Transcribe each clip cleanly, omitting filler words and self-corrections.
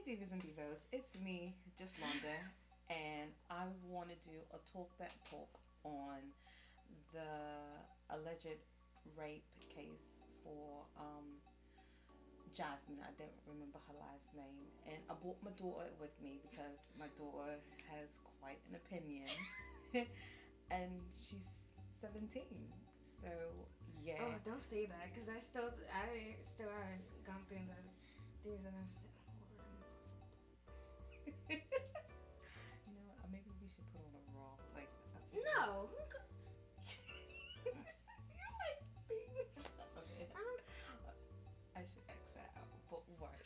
Divas and Divos, it's me, just Londa, and I want to do a talk that talk on the alleged rape case for Jasmine. I don't remember her last name, and I brought my daughter with me because my daughter has quite an opinion, and she's 17. So yeah. Oh, don't say that, because I still haven't gone through the things that I've said. You know what? Maybe we should put on a raw, like. No. You're like being. Okay. I should X that out. But what?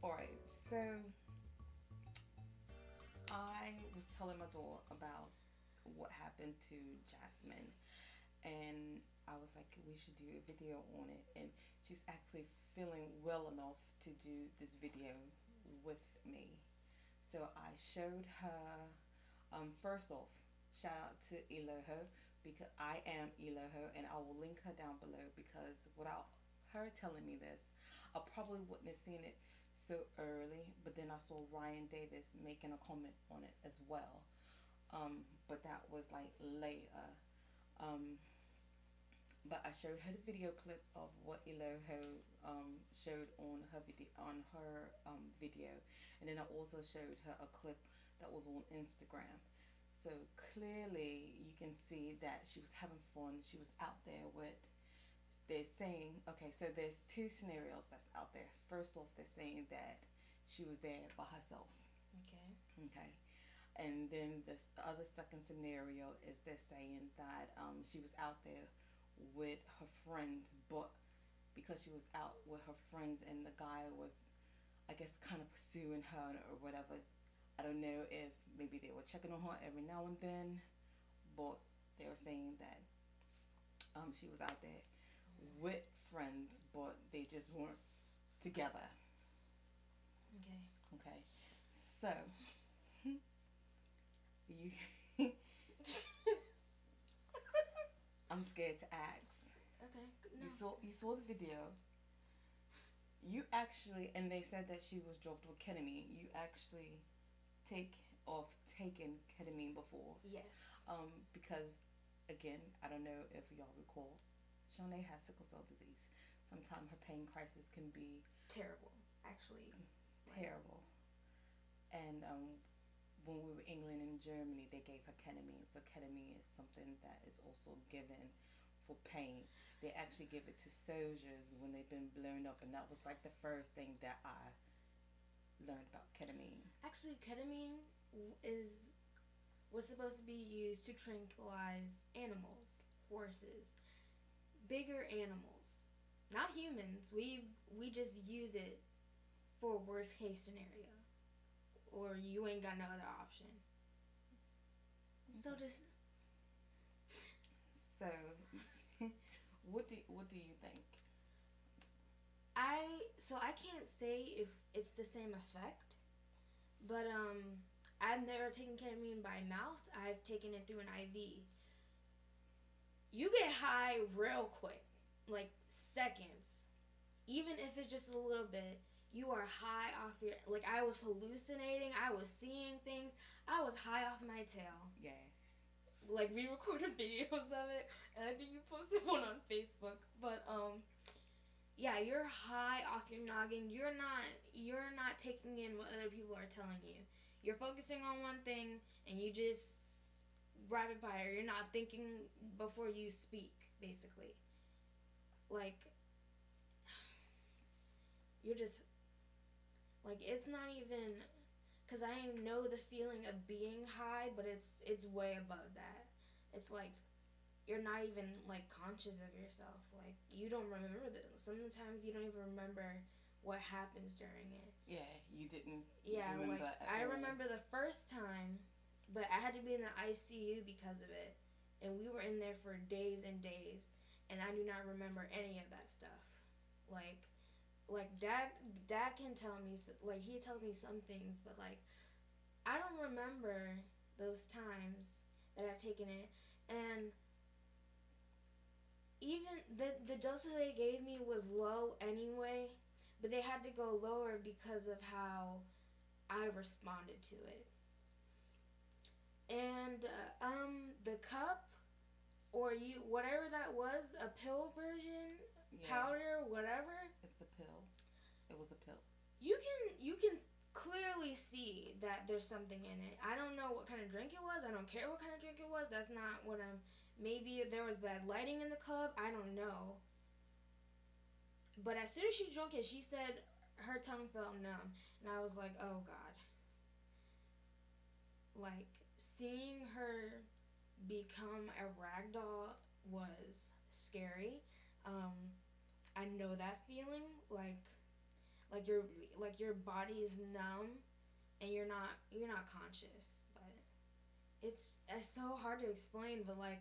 Alright, so I was telling my daughter about what happened to Jasmine, and I was like, we should do a video on it, and she's actually feeling well enough to do this video with me. So I showed her, first off, shout out to Eloho, because I am Eloho, and I will link her down below, because without her telling me this, I probably wouldn't have seen it so early, but then I saw Ryan Davis making a comment on it as well. But that was like later. Um, but I showed her the video clip of what Eloho showed on her video, and then I also showed her a clip that was on Instagram. So clearly, you can see that she was having fun. She was out there with. They're saying, okay, so there's two scenarios that's out there. First off, they're saying that she was there by herself. Okay. Okay. And then the other second scenario is they're saying that she was out there with her friends, but because she was out with her friends and the guy was, I guess, kind of pursuing her or whatever. I don't know if maybe they were checking on her every now and then, but they were saying that she was out there with friends, but they just weren't together. Okay. Okay. So, you. I'm scared to ask. Okay. No. You saw the video. You actually, and they said that she was drugged with ketamine. You actually taken ketamine before. Yes. Because again, I don't know if y'all recall, Shanae has sickle cell disease. Sometimes her pain crisis can be terrible, actually. Terrible. And when we were in England and Germany, they gave her ketamine. So ketamine is something that is also given for pain. They actually give it to soldiers when they've been blown up, and that was like the first thing that I learned about ketamine. Actually, ketamine was supposed to be used to tranquilize animals, horses, bigger animals, not humans. We just use it for worst case scenario, or you ain't got no other option. Okay. So, what do you think? I can't say if it's the same effect, but I've never taken ketamine by mouth. I've taken it through an IV. You get high real quick, like seconds. Even if it's just a little bit, you are high off your, like, I was hallucinating, I was seeing things, I was high off my tail. Yeah. Like, we recorded videos of it, and I think you posted one on Facebook, but, yeah, you're high off your noggin. You're not taking in what other people are telling you. You're focusing on one thing, and you just rapid fire. You're not thinking before you speak, basically. Like, you're just, like, it's not even, because I know the feeling of being high, but it's way above that. It's like, you're not even, like, conscious of yourself. Like, you don't remember this. Sometimes you don't even remember what happens during it. Yeah, you didn't remember. Like, I remember the first time, but I had to be in the ICU because of it. And we were in there for days and days, and I do not remember any of that stuff. Like dad can tell me, like, he tells me some things, but, like, I don't remember those times that I've taken it. And even the dose that they gave me was low anyway, but they had to go lower because of how I responded to it. And the cup, or you whatever that was, a pill version, Yeah. powder, whatever. It's a pill. It was a pill. You can clearly see that there's something in it. I don't know what kind of drink it was. I don't care what kind of drink it was. That's not what I'm. Maybe there was bad lighting in the club. I don't know. But as soon as she drank it, she said her tongue felt numb, and I was like, oh God. Like, seeing her become a rag doll was scary. I know that feeling, like your body is numb and you're not conscious, but it's so hard to explain. But like,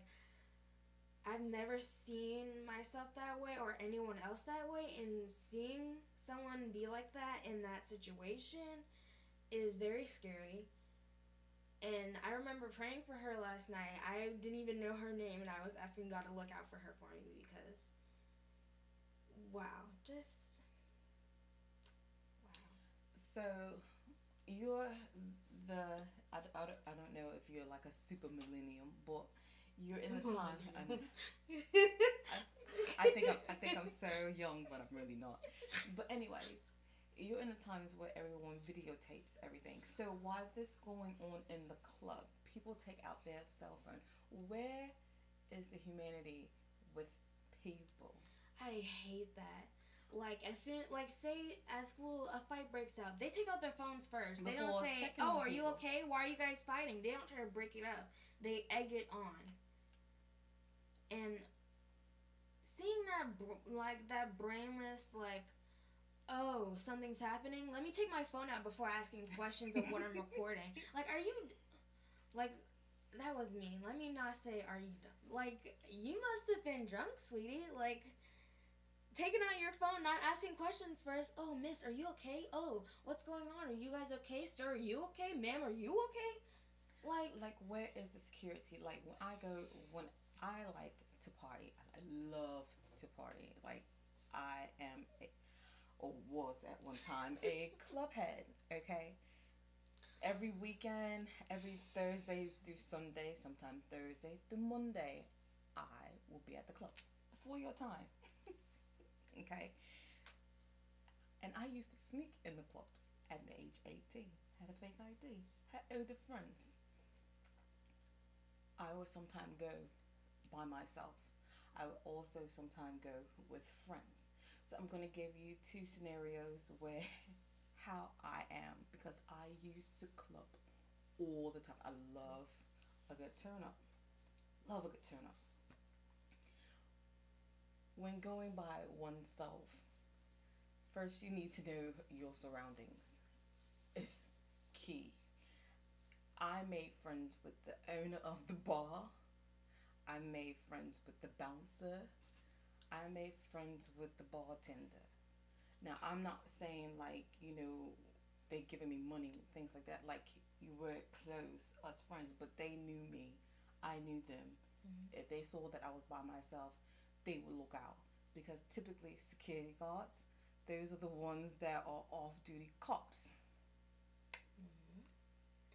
I've never seen myself that way or anyone else that way, and seeing someone be like that in that situation is very scary. And I remember praying for her last night. I didn't even know her name, and I was asking God to look out for her for me because, wow, just wow. So you're the I don't know if you're like a super millennium, but you're in the time. I think I'm so young, but I'm really not. But anyways, you're in the times where everyone videotapes everything. So while this going on in the club, people take out their cell phone. Where is the humanity with people? I hate that. Like, as soon, like, say at school a fight breaks out, they take out their phones first. They don't Before say, checking "Oh, on are you people. okay? Why are you guys fighting?" They don't try to break it up. They egg it on. And seeing that brainless, like, oh, something's happening. Let me take my phone out before asking questions of what I'm recording. Like, are you, like, that was mean. Let me not say, are you, like, you must have been drunk, sweetie. Like, taking out your phone, not asking questions first. Oh, miss, are you okay? Oh, what's going on? Are you guys okay? Sir, are you okay? Ma'am, are you okay? Like where is the security? Like when I like to party, I love to party. Like I am or was at one time a club head. Okay, every weekend, every Thursday through Sunday, sometimes Thursday through Monday, I will be at the club before your time. Okay, and I used to sneak in the clubs at the age 18. Had a fake ID. Had older friends. I would sometimes go by myself. I would also sometimes go with friends. So I'm going to give you two scenarios where how I am, because I used to club all the time. I love a good turn up. Love a good turn up. When going by oneself, first you need to know your surroundings. It's key. I made friends with the owner of the bar. I made friends with the bouncer. I made friends with the bartender. Now, I'm not saying like, they giving me money, things like that. Like, you were close, us friends, but they knew me. I knew them. Mm-hmm. If they saw that I was by myself, they would look out. Because typically, security guards, those are the ones that are off duty cops. Mm-hmm.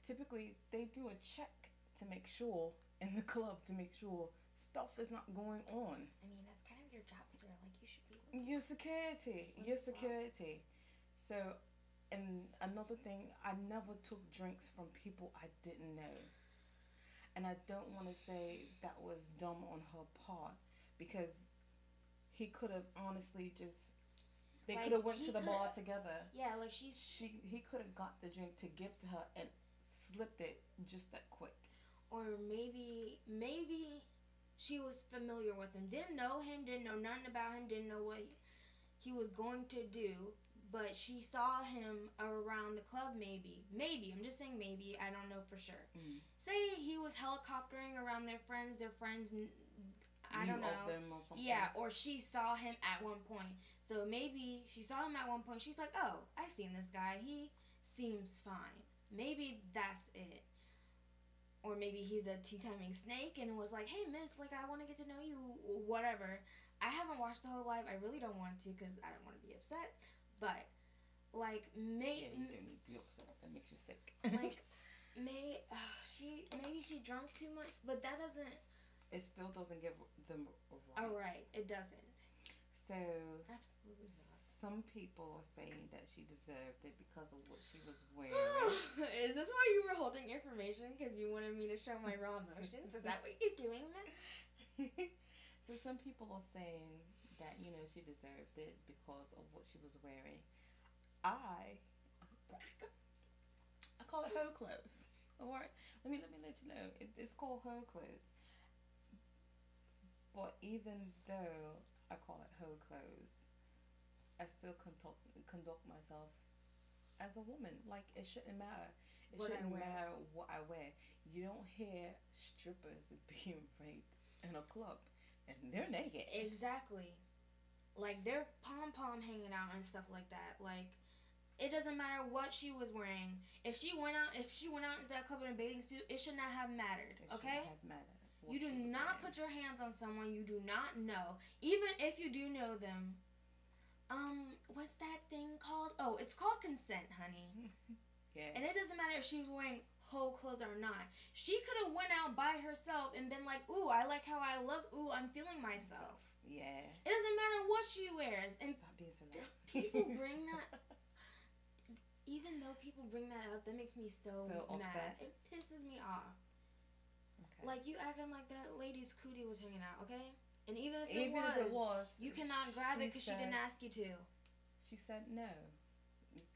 Typically, they do a check to make sure in the club to make sure stuff is not going on. I mean, that's kind of your job, sir. Like, you should be. Your security. So, and another thing, I never took drinks from people I didn't know. And I don't want to say that was dumb on her part, because he could have honestly just, they Like, could have went he to the could- bar together. Yeah, like He could have got the drink to give to her and slipped it just that quick. or maybe she was familiar with him, didn't know him, didn't know nothing about him, didn't know what he was going to do, but she saw him around the club. Maybe I'm just saying maybe, I don't know for sure. Mm. Say he was helicoptering around their friends I Knew don't know of them or something. yeah, or she saw him at one point. So maybe she saw him at one point, she's like, oh, I've seen this guy, he seems fine. Maybe that's it. Or maybe he's a tea-timing snake and was like, hey, miss, like, I want to get to know you, whatever. I haven't watched the whole live. I really don't want to because I don't want to be upset. but like Yeah, you don't need to be upset. That makes you sick. like maybe she drunk too much, but that doesn't. It still doesn't give them a right. Oh right, it doesn't. So Absolutely not. some people are saying that she deserved it because of what she was wearing. Is this why you were holding information? Because you wanted me to show my raw emotions? Is that why you're doing this? So some people are saying that, you know, she deserved it because of what she was wearing. I call it hoe clothes. Alright? Let me let you know. It's called hoe clothes. But even though I call it hoe clothes, I still conduct myself as a woman. Like, it shouldn't matter. It shouldn't matter what I wear. You don't hear strippers being raped in a club and they're naked. Exactly. Like, they're pom-pom hanging out and stuff like that. Like, it doesn't matter what she was wearing. If she went out into that club in a bathing suit, it should not have mattered. Okay? It should have mattered. You do not put your hands on someone you do not know, even if you do know them. What's that thing called? Oh, it's called consent, honey. Yeah. And it doesn't matter if she was wearing whole clothes or not. She could have went out by herself and been like, ooh, I like how I look. Ooh, I'm feeling myself. Yeah. It doesn't matter what she wears. And stop being so loud. People bring that. Even though people bring that up, that makes me so mad. Upset. It pisses me off. Okay. Like, you acting like that lady's cootie was hanging out, okay? And even if it was, you cannot grab it because she didn't ask you to. She said no.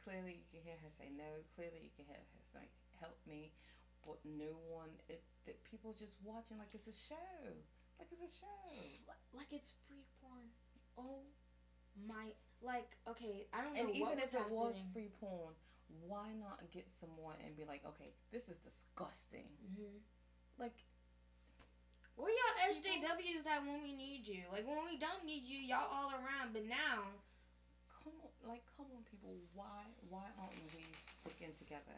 Clearly, you can hear her say no. Clearly, you can hear her say, help me. But no one, that people just watching like it's a show. Like it's a show. Like it's free porn. Oh my, like, okay, I don't know. And what even if happening. It was free porn, why not get someone and be like, okay, this is disgusting. Mm-hmm. Like, where y'all SJWs at when we need you? Like, when we don't need you, y'all all around. But now, come on, people. Why aren't we sticking together?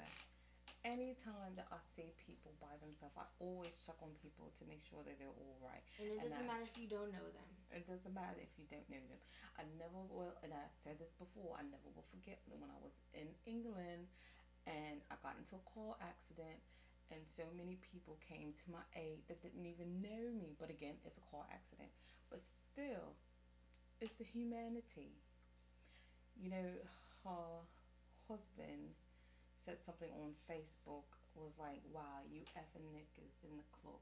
Anytime that I see people by themselves, I always check on people to make sure that they're all right. And it doesn't matter if you don't know them. It doesn't matter if you don't know them. I never will, and I said this before, I never will forget when I was in England and I got into a car accident and so many people came to my aid that didn't even know me. But again, it's a car accident. But still, it's the humanity. You know, her husband said something on Facebook, was like, wow, you effing niggas in the club.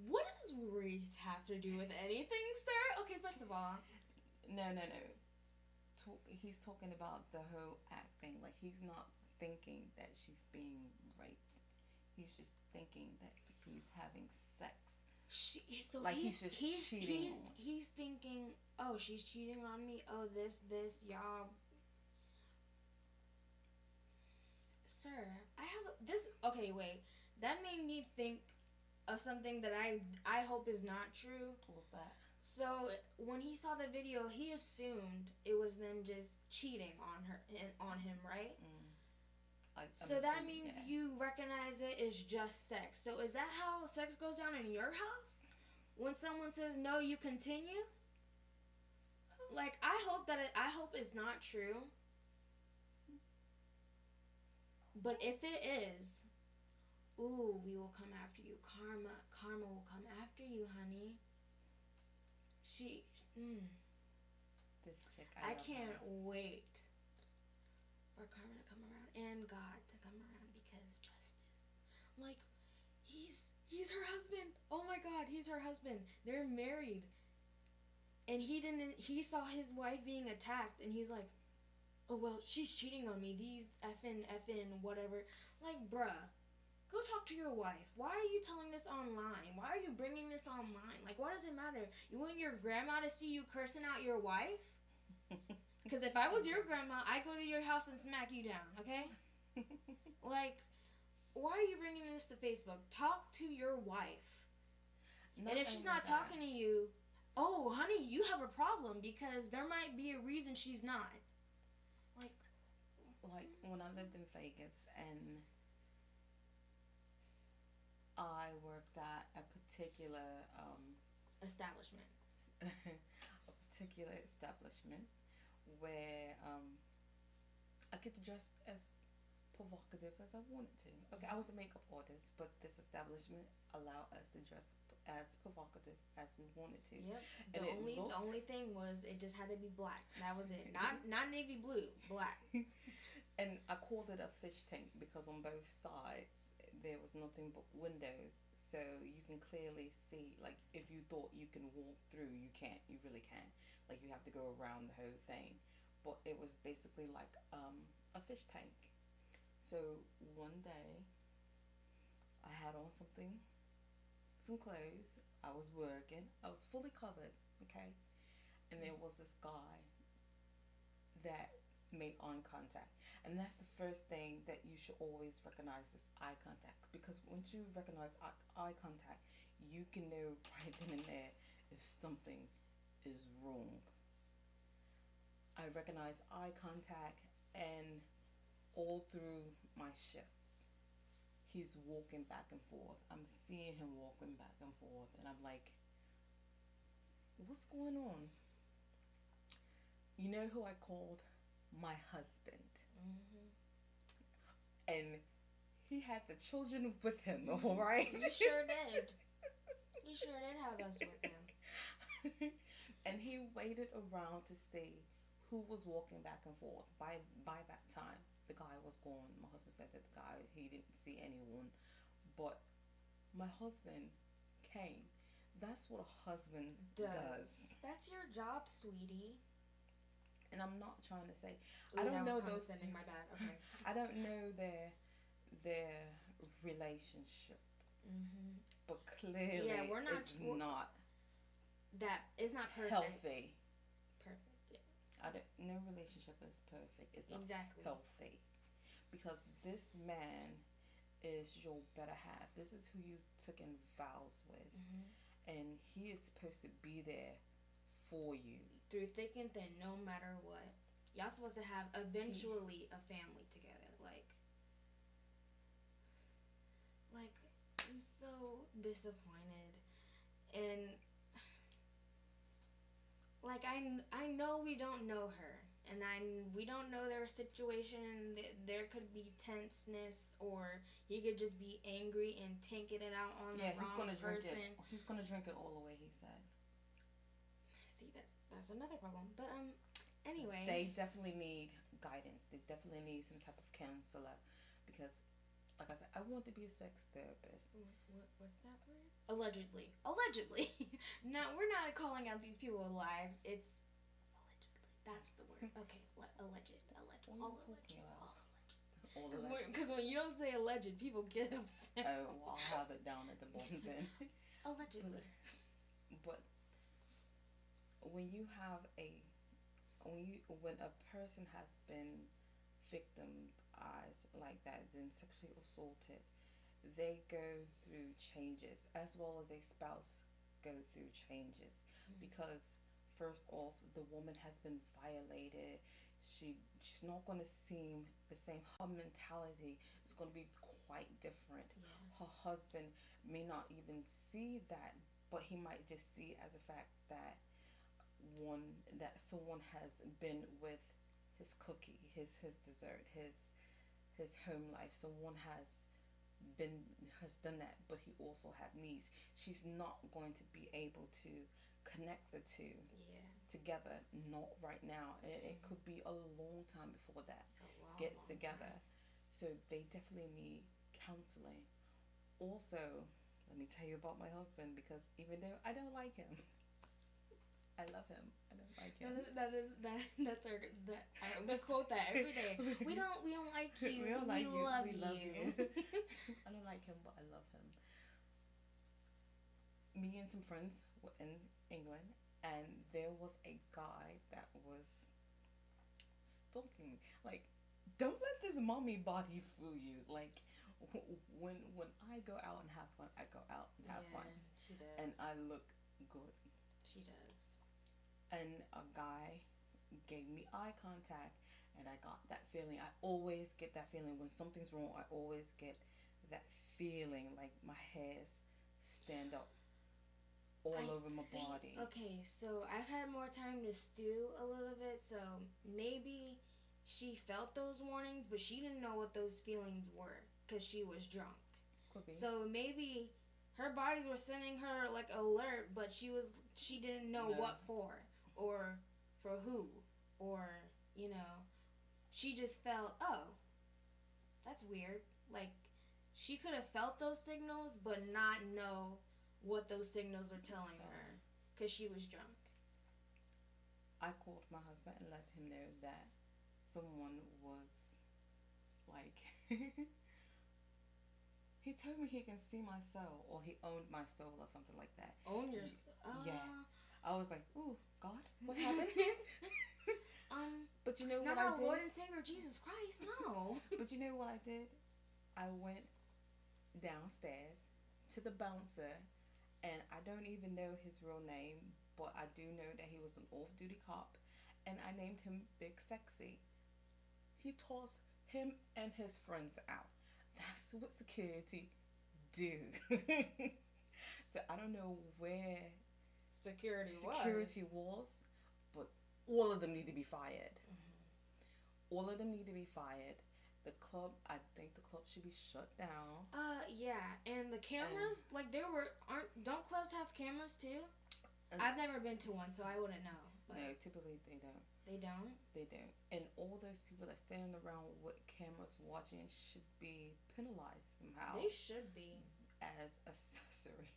What does race have to do with anything, sir? Okay, first of all. No. He's talking about the whole act thing. Like, he's not thinking that she's being raped. He's just thinking that he's having sex. He's cheating. He's thinking, oh, she's cheating on me. Oh, this, y'all. Sir, I have this. Okay, wait. That made me think of something that I hope is not true. What was that? So when he saw the video, he assumed it was them just cheating on him, right? So that means you recognize it as just sex. So is that how sex goes down in your house? When someone says no, you continue? Like, I hope it's not true. But if it is, ooh, we will come after you. Karma will come after you, honey. This chick, I can't wait for karma to come around and God to come around because justice. Like, he's her husband. Oh my God, he's her husband. They're married. And he saw his wife being attacked and he's like, oh, well, she's cheating on me. These effing, whatever. Like, bruh, go talk to your wife. Why are you telling this online? Why are you bringing this online? Like, what does it matter? You want your grandma to see you cursing out your wife? Because if I was your grandma, I'd go to your house and smack you down, okay? Like, why are you bringing this to Facebook? Talk to your wife. And if she's not talking to you, oh, honey, you have a problem because there might be a reason she's not. Like when I lived in Vegas and I worked at a particular establishment. a particular establishment, where I get to dress as provocative as I wanted to. Okay, I was a makeup artist, but this establishment allowed us to dress as provocative as we wanted to. Yep. And it The looked only thing was it just had to be black. That was it. Not navy blue, black. and I called it a fish tank because on both sides there was nothing but windows, so you can clearly see. Like if you thought you can walk through, you can't. You really can't. Like you have to go around the whole thing. But it was basically like a fish tank. So one day I had on some clothes. I was working. I was fully covered. Okay, and there was this guy that made eye contact. And that's the first thing that you should always recognize is eye contact. Because once you recognize eye contact, you can know right then and there if something is wrong. I recognize eye contact, and all through my shift, he's walking back and forth. I'm seeing him walking back and forth, and I'm like, what's going on? You know who I called? My husband. Mm-hmm. And he had the children with him, all right? He sure did. He sure did have us with him. And he waited around to see who was walking back and forth. By that time, the guy was gone. My husband said that the guy, he didn't see anyone. But my husband came. That's what a husband does. That's your job, sweetie. And I'm not trying to say, Ooh, I don't know those two. My bad. Okay. I don't know their relationship, Mm-hmm. but clearly it's not that is not perfect. Healthy. Perfect. Yeah. No relationship is perfect. It's not exactly healthy, because this man is your better half. This is who you took in vows with, mm-hmm. and he is supposed to be there for you through thick and thin, no matter what. Y'all supposed to have eventually a family together. Like I'm so disappointed, and like I know we don't know her, and we don't know their situation. There could be tenseness, or he could just be angry and taking it out on the wrong person. He's gonna drink it all away. He said. See, that's another problem. But anyway, they definitely need guidance. They definitely need some type of counselor, because, like I said, I want to be a sex therapist. What's that word? Allegedly. No, we're not calling out these people's lives. It's allegedly. That's the word. Okay, alleged. Because when you don't say alleged, people get upset. Oh, well, I'll have it down at the bottom then. Allegedly. But when a person has been victimized like that, been sexually assaulted, they go through changes, as well as a spouse go through changes, mm-hmm. because first off, the woman has been violated. She's not going to seem the same. Her mentality is going to be quite different. Yeah. Her husband may not even see that, but he might just see it as a fact that someone has been with his cookie, his dessert, his home life. Someone has done that, but he also have needs. She's not going to be able to connect the two together, not right now. It could be a long time before that gets together. So they definitely need counseling. Also, let me tell you about my husband, because even though I don't like him, I love him. I don't like him. We quote that every day. We don't like you. We love you. I don't like him, but I love him. Me and some friends were in England, and there was a guy that was stalking me. Like, don't let this mommy body fool you. Like, when I go out and have fun, I go out and have fun. She does. And I look good. She does. And a guy gave me eye contact, and I got that feeling. I always get that feeling when something's wrong. I always get that feeling, like my hairs stand up all over my body. Okay, so I've had more time to stew a little bit it, so maybe she felt those warnings, but she didn't know what those feelings were because she was drunk. Could be. So maybe her bodies were sending her like alert, but she didn't know what for or for who, or she just felt, oh, that's weird. Like she could have felt those signals, but not know what those signals were telling her because she was drunk. I called my husband and let him know that someone was like he told me he can see my soul, or he owned my soul, or something like that. Own your soul? Yeah. I was like, ooh, God, what happened? But you know what I not did? our Lord and Savior Jesus Christ, no. But you know what I did? I went downstairs to the bouncer, and I don't even know his real name, but I do know that he was an off-duty cop, and I named him Big Sexy. He tossed him and his friends out. That's what security do. So I don't know where security was, but all of them need to be fired. Mm-hmm. All of them need to be fired. The club, I think the club should be shut down. Yeah, and the cameras, don't clubs have cameras too? I've never been to one, so I wouldn't know. But no, typically they don't. They don't? They don't. And all those people that stand around with cameras watching should be penalized somehow. They should be. As accessory.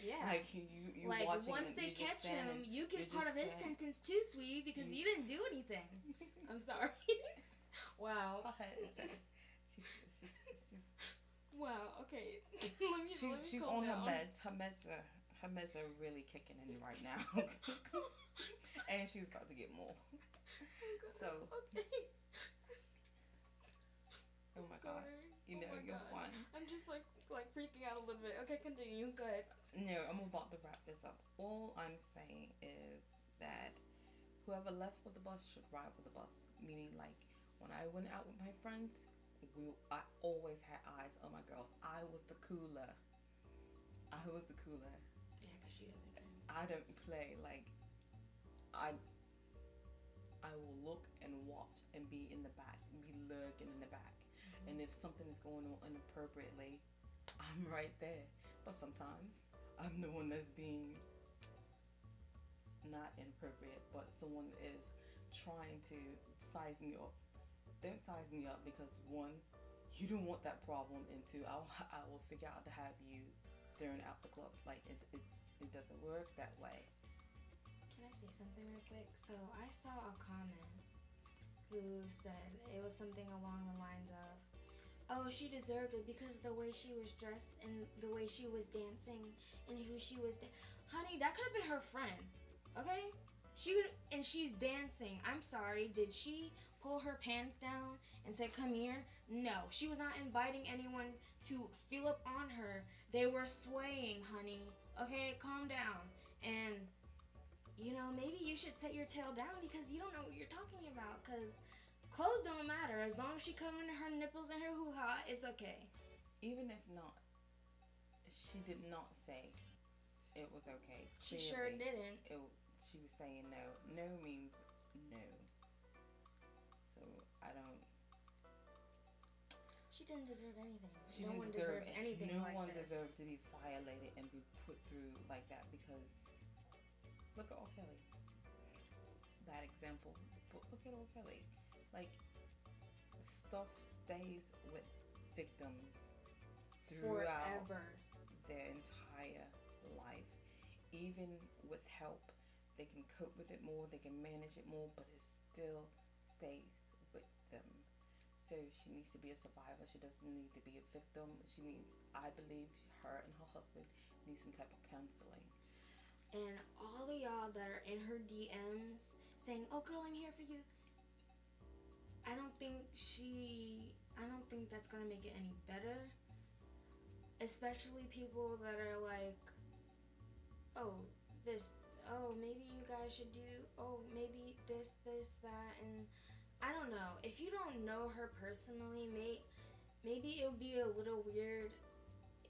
Yeah. Like you like watching once they catch him, you get part of his sentence too, sweetie, because you didn't do anything. I'm sorry. Wow. She's wow. Okay. She's on her meds. Her meds are really kicking in right now. And she's about to get more. So. Okay. Oh my God. You're fine. I'm just like freaking out a little bit. Okay, continue. Go ahead. No, I'm about to wrap this up. All I'm saying is that whoever left with the bus should ride with the bus. Meaning, like, when I went out with my friends, I always had eyes on my girls. I was the cooler. Yeah, because she doesn't drink. I don't play. Like, I will look and watch and be in the back, be lurking in the back. Mm-hmm. And if something is going on inappropriately, I'm right there. But sometimes I'm the one that's being not inappropriate, but someone is trying to size me up. Don't size me up, because one, you don't want that problem, and two, I will figure out to have you thrown out the club. Like it doesn't work that way. Can I say something real quick? So I saw a comment who said it was something along the lines of, oh, she deserved it because the way she was dressed and the way she was dancing and who she was honey, that could have been her friend. Okay? She's dancing. I'm sorry, did she pull her pants down and say, come here? No, she was not inviting anyone to feel up on her. They were swaying, honey. Okay, calm down. And, maybe you should set your tail down because you don't know what you're talking about. Because clothes don't matter. As long as she covering her nipples and her hoo-ha, it's okay. Even if not, she did not say it was okay. She sure didn't. She was saying no. No means no. So, I don't... She didn't deserve anything. No one deserves anything like this. No one deserves to be violated and be put through like that, because look at R. Kelly. Bad example. But look at R. Kelly. Like, stuff stays with victims throughout forever. Their entire life. Even with help, they can cope with it more, they can manage it more, but it still stays with them. So she needs to be a survivor. She doesn't need to be a victim. She needs, I believe, her and her husband need some type of counseling. And all of y'all that are in her DMs saying, oh girl, I'm here for you, I don't think that's gonna make it any better. Especially people that are like, maybe you guys should do, maybe this, that, and I don't know. If you don't know her personally, maybe it would be a little weird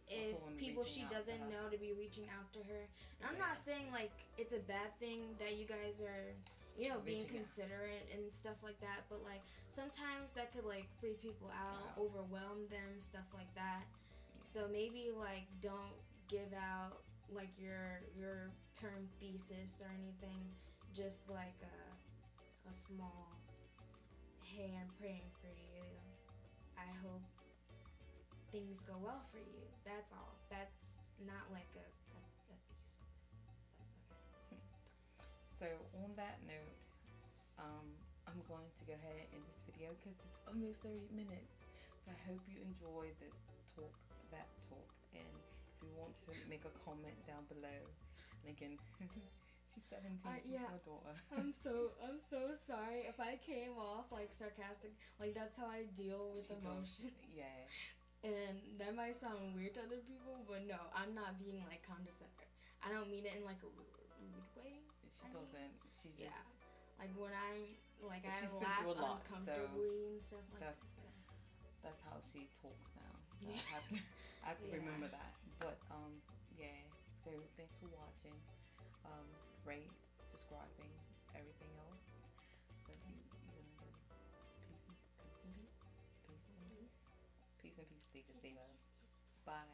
if people she doesn't know to be reaching out to her. And I'm not saying like it's a bad thing that you guys are, being reaching out. considerate and stuff like that. But like sometimes that could like freak people out, Wow. overwhelm them, stuff like that. Yeah. So maybe like don't give out like your term thesis or anything. Just like a small, hey, I'm praying for you. I hope things go well for you. That's all. That's not like a thesis. But, So on that note, I'm going to go ahead and end this video because it's almost 30 minutes. So I hope you enjoy this talk, that talk, and if you want to make a comment down below, and again, she's 17, she's yeah. my daughter. I'm so sorry if I came off like sarcastic. Like that's how I deal with She emotion. does, yeah. And that might sound weird to other people, but no, I'm not being like condescending. I don't mean it in like a rude way. She doesn't. She Yeah. just. Like when I'm like I She's been laugh through a lot, so uncomfortably and stuff like that's that. that's how she talks now. So Yeah. I have to Yeah. remember that. But yeah. So thanks for watching. Rate, subscribing, everything else. So you're gonna do peace and peace. Peace and peace. Peace and peace, Divas. Bye.